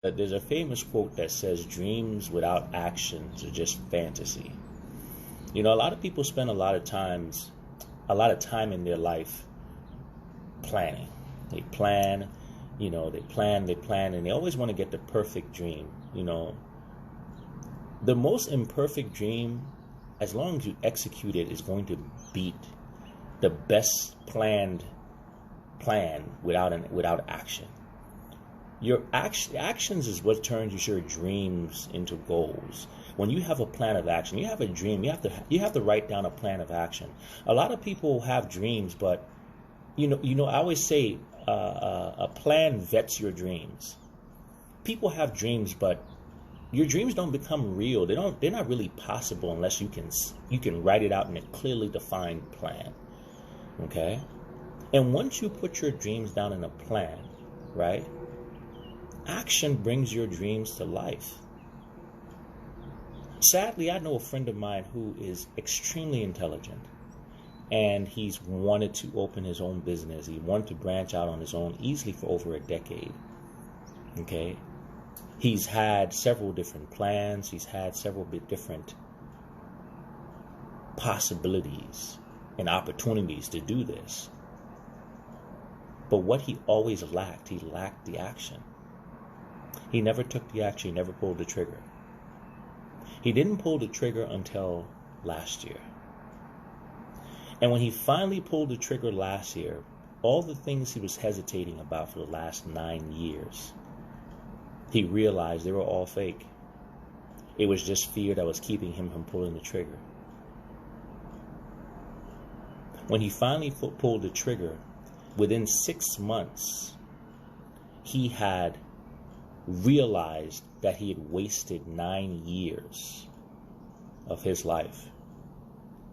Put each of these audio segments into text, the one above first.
There's a famous quote that says, dreams without actions are just fantasy. You know, a lot of people spend a lot of time in their life planning. They plan, they plan, and they always want to get the perfect dream. The most imperfect dream, as long as you execute it, is going to beat the best planned plan without action. Your actions is what turns your dreams into goals. When you have a plan of action, you have a dream. You have to write down a plan of action. A lot of people have dreams, but I always say a plan vets your dreams. People have dreams, but your dreams don't become real. They're not really possible unless you can write it out in a clearly defined plan. Okay? And once you put your dreams down in a plan, right? Action brings your dreams to life. Sadly, I know a friend of mine who is extremely intelligent, and he's wanted to open his own business. He wanted to branch out on his own easily for over a decade. Okay? He's had several different plans. He's had several different possibilities and opportunities to do this. But what he always lacked, he lacked the action. He never took the action. He never pulled the trigger. He didn't pull the trigger until last year. And when he finally pulled the trigger last year, all the things he was hesitating about for the last 9 years, he realized they were all fake. It was just fear that was keeping him from pulling the trigger. When he finally pulled the trigger, within 6 months, he had realized that he had wasted 9 years of his life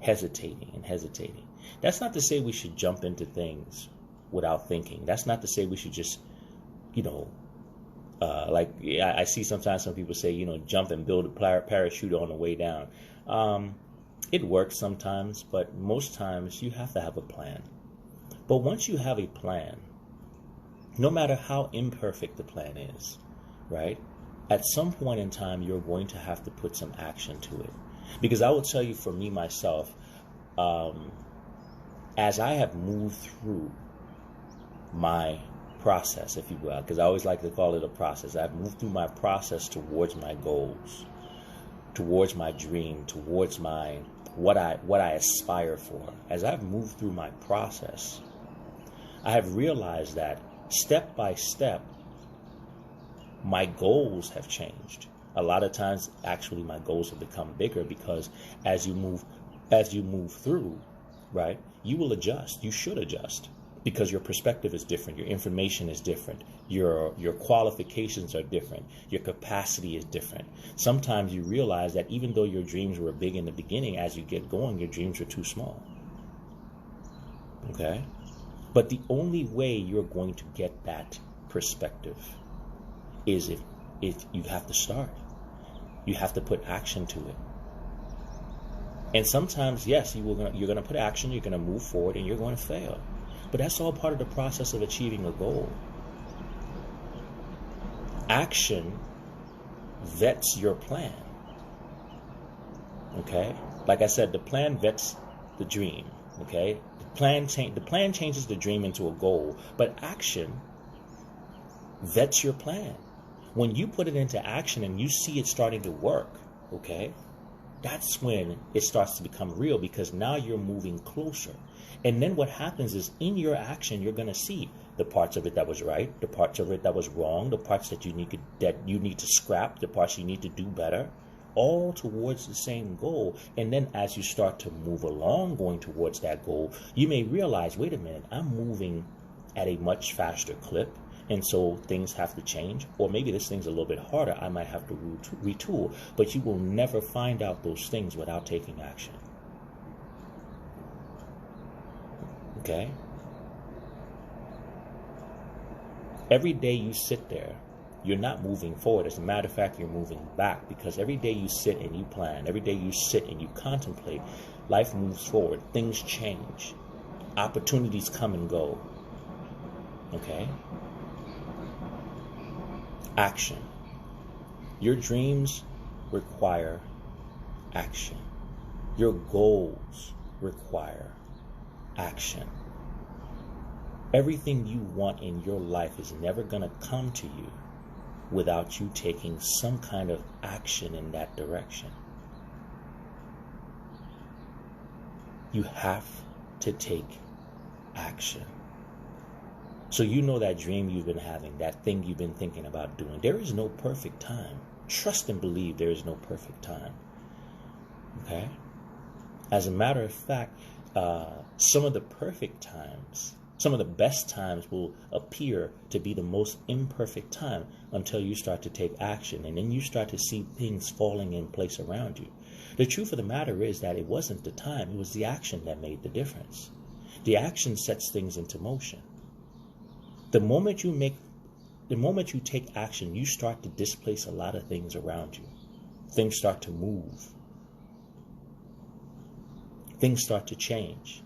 hesitating and hesitating. That's not to say we should jump into things without thinking. That's not to say we should just, I see sometimes some people say, jump and build a parachute on the way down. It works sometimes, but most times you have to have a plan. But once you have a plan, no matter how imperfect the plan is, right? At some point in time, you're going to have to put some action to it. Because I will tell you, for me, myself, as I have moved through my process, if you will, because I always like to call it a process. I've moved through my process towards my goals, towards my dream, towards what I aspire for. As I've moved through my process, I have realized that step by step, my goals have changed. A lot of times, actually, my goals have become bigger because as you move through, right, you will adjust. You should adjust because your perspective is different. Your information is different. Your qualifications are different. Your capacity is different. Sometimes you realize that even though your dreams were big in the beginning, as you get going, your dreams are too small. Okay? But the only way you're going to get that perspective is if you have to start. You have to put action to it. And sometimes, yes, you're going to put action, you're going to move forward, and you're going to fail. But that's all part of the process of achieving a goal. Action vets your plan. Okay? Like I said, the plan vets the dream. Okay? The plan changes the dream into a goal, but action vets your plan. When you put it into action and you see it starting to work, okay, that's when it starts to become real, because now you're moving closer. And then what happens is, in your action, you're going to see the parts of it that was right, the parts of it that was wrong, the parts that you need to scrap, the parts you need to do better, all towards the same goal. And then as you start to move along going towards that goal, you may realize, wait a minute, I'm moving at a much faster clip. And so things have to change, or maybe this thing's a little bit harder. I might have to retool, but you will never find out those things without taking action. Okay? Every day you sit there, you're not moving forward. As a matter of fact, you're moving back, because every day you sit and you plan, every day you sit and you contemplate, life moves forward. Things change. Opportunities come and go. Okay? Action. Your dreams require action. Your goals require action. Everything you want in your life is never going to come to you without you taking some kind of action in that direction. You have to take action. So you know that dream you've been having, that thing you've been thinking about doing. There is no perfect time. Trust and believe there is no perfect time. Okay? As a matter of fact, some of the perfect times, some of the best times will appear to be the most imperfect time until you start to take action, and then you start to see things falling in place around you. The truth of the matter is that it wasn't the time, it was the action that made the difference. The action sets things into motion. The moment you take action, you start to displace a lot of things around you. Things start to move. Things start to change.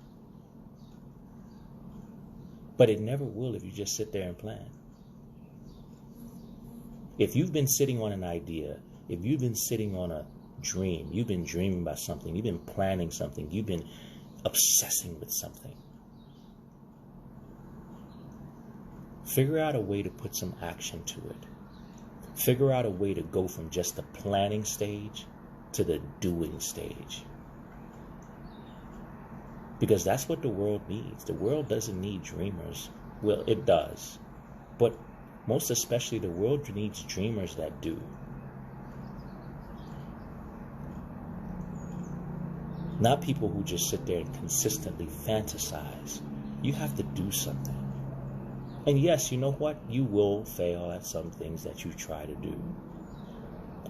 But it never will if you just sit there and plan. If you've been sitting on an idea, if you've been sitting on a dream, you've been dreaming about something, you've been planning something, you've been obsessing with something, figure out a way to put some action to it. Figure out a way to go from just the planning stage to the doing stage. Because that's what the world needs. The world doesn't need dreamers. Well, it does. But most especially, the world needs dreamers that do. Not people who just sit there and consistently fantasize. You have to do something. And yes, you know what? You will fail at some things that you try to do.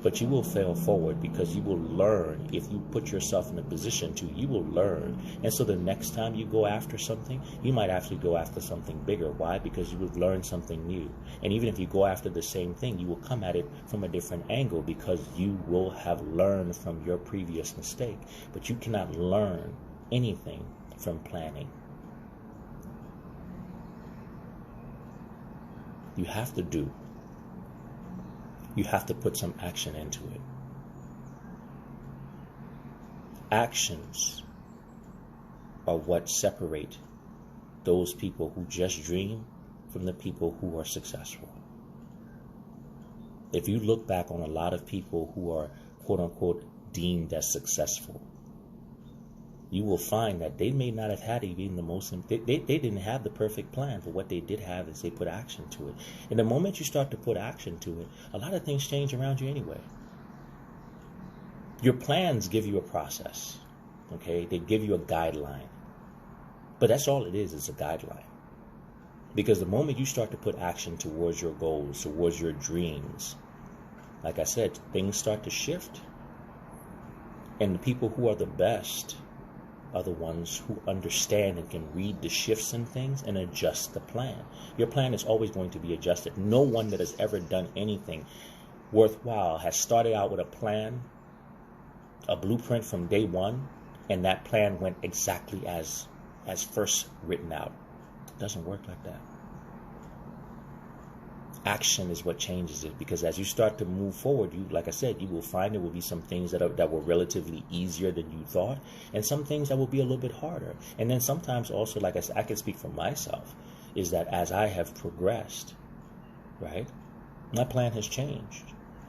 But you will fail forward because you will learn. If you put yourself in a position to, you will learn. And so the next time you go after something, you might actually go after something bigger. Why? Because you will learn something new. And even if you go after the same thing, you will come at it from a different angle because you will have learned from your previous mistake. But you cannot learn anything from planning. You have to do. You have to put some action into it. Actions are what separate those people who just dream from the people who are successful. If you look back on a lot of people who are quote unquote deemed as successful, you will find that they may not have had even the most, they didn't have the perfect plan, but what they did have is they put action to it. And the moment you start to put action to it, a lot of things change around you anyway. Your plans give you a process, okay? They give you a guideline. But that's all it is a guideline. Because the moment you start to put action towards your goals, towards your dreams, like I said, things start to shift. And the people who are the best are the ones who understand and can read the shifts in things and adjust the plan. Your plan is always going to be adjusted. No one that has ever done anything worthwhile has started out with a plan, a blueprint from day one, and that plan went exactly as first written out. It doesn't work like that. Action is what changes it, because as you start to move forward, like I said, you will find there will be some things that were relatively easier than you thought, and some things that will be a little bit harder. And then sometimes also, like I said, I can speak for myself, is that as I have progressed, right, my plan has changed.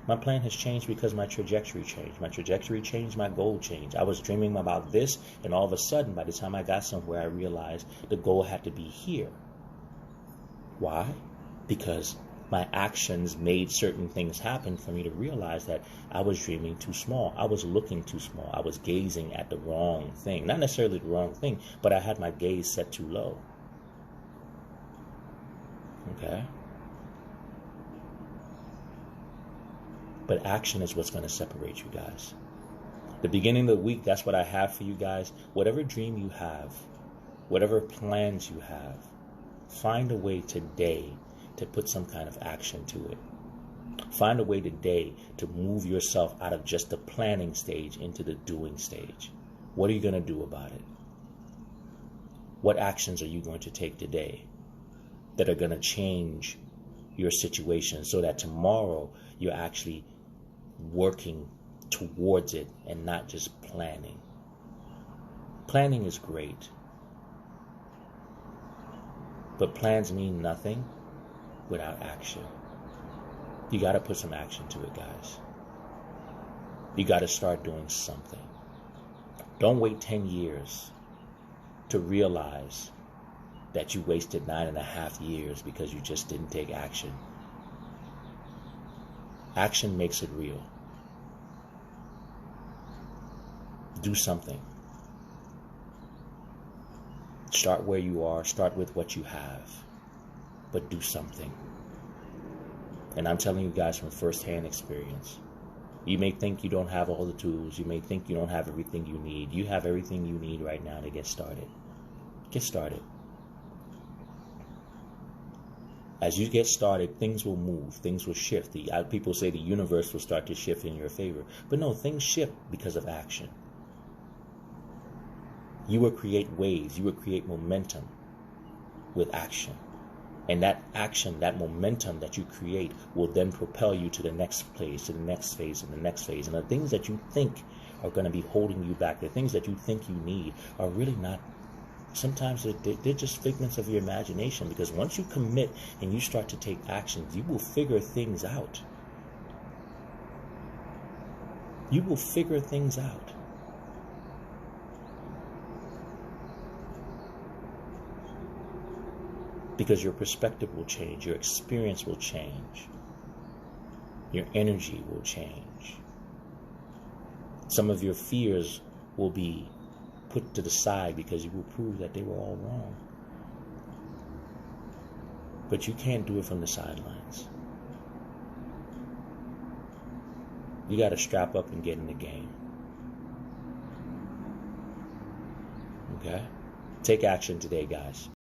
My plan has changed because my trajectory changed. My trajectory changed, my goal changed. I was dreaming about this, and all of a sudden, by the time I got somewhere, I realized the goal had to be here. Why? Because my actions made certain things happen for me to realize that I was dreaming too small. I was looking too small. I was gazing at the wrong thing. Not necessarily the wrong thing, but I had my gaze set too low. Okay? But action is what's going to separate you guys. The beginning of the week, that's what I have for you guys. Whatever dream you have, whatever plans you have, find a way today to put some kind of action to it. Find a way today to move yourself out of just the planning stage into the doing stage. What are you going to do about it? What actions are you going to take today that are going to change your situation so that tomorrow you're actually working towards it and not just planning. Planning is great, but plans mean nothing without action. You got to put some action to it, guys. You got to start doing something. Don't wait 10 years to realize that you wasted 9.5 years because you just didn't take action. Action makes it real. Do something. Start where you are. Start with what you have. But do something. And I'm telling you guys from firsthand experience. You may think you don't have all the tools. You may think you don't have everything you need. You have everything you need right now to get started. Get started. As you get started, things will move. Things will shift. People say the universe will start to shift in your favor. But no, things shift because of action. You will create waves. You will create momentum with action. And that action, that momentum that you create will then propel you to the next place, to the next phase, and the next phase. And the things that you think are going to be holding you back, the things that you think you need are really not. Sometimes they're just figments of your imagination, because once you commit and you start to take actions, you will figure things out. You will figure things out. Because your perspective will change, your experience will change, your energy will change. Some of your fears will be put to the side because you will prove that they were all wrong. But you can't do it from the sidelines. You got to strap up and get in the game. Okay? Take action today, guys.